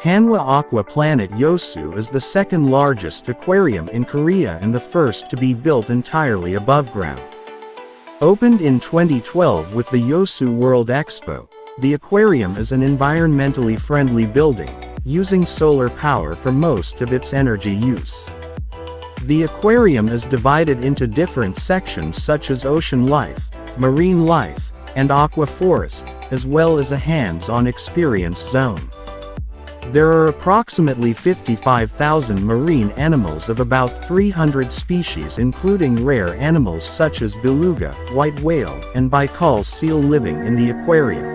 Hanhwa Aqua Planet Yeosu is the second largest aquarium in Korea and the first to be built entirely above ground. Opened in 2012 with the Yeosu World Expo, the aquarium is an environmentally friendly building, using solar power for most of its energy use. The aquarium is divided into different sections such as ocean life, marine life, and Aqua Forest, as well as a hands-on experience zone. There are approximately 55,000 marine animals of about 300 species including rare animals such as beluga, white whale, and baikal seal living in the aquarium.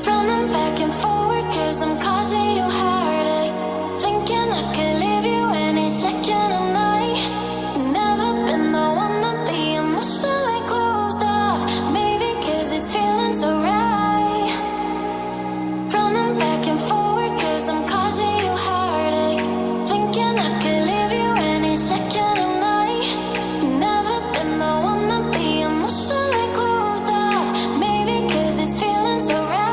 Running back and forward 'cause I'm causing you heartache. Thinking I could leave you any second of night. Never been the one to be emotionally closed off. Maybe 'cause it's feeling so right. Running back and forward 'cause I'm causing you heartache. Thinking I could leave you any second of night. Never been the one to be emotionally closed off. Maybe 'cause it's feeling so right.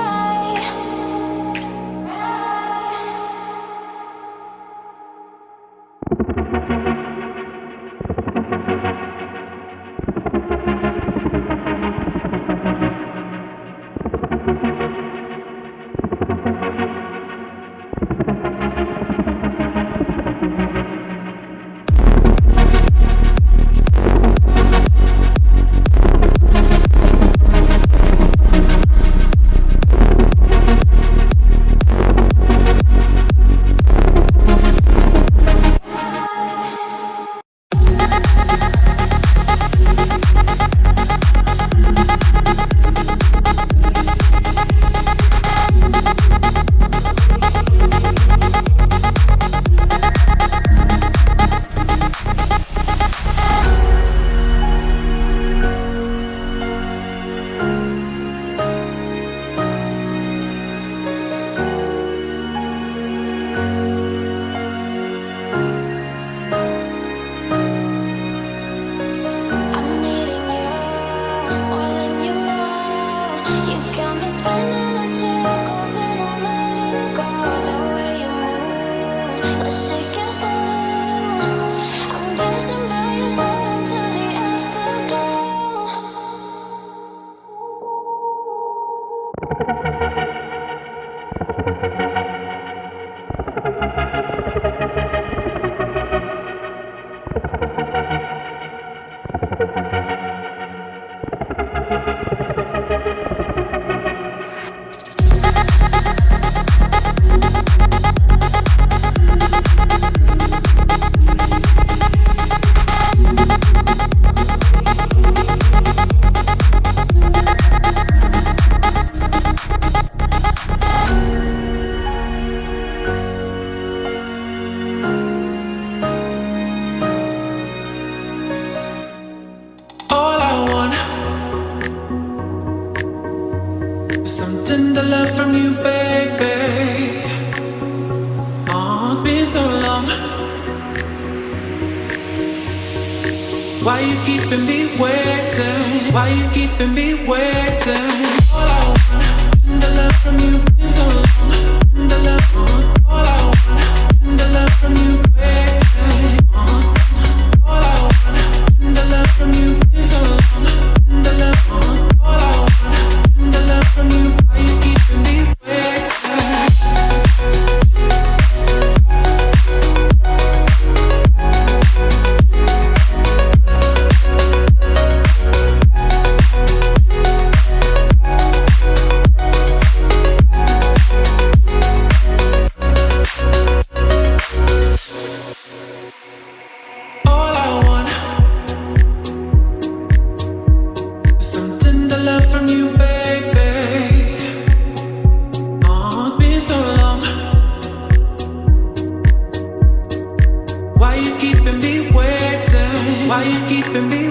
I'm needing you more than you know. You got me spinning in circles and I'm letting go. The way you move, let's take it slow. I'm dancing by your side until the afterglow. All I want is some tender love from you, baby. Oh, it's been so long. Why you keeping me waiting? Why you keeping me waiting? All I want, tender love from you, been so long. Tender love, all I want, tender love from you, baby. All I want, tender love from you, been so long. Tender love, all I want, tender love from you. Why you keeping me waiting? All I want is some tender love from you, baby. Oh, it's been so long. Why you keeping me waiting? Why you keeping me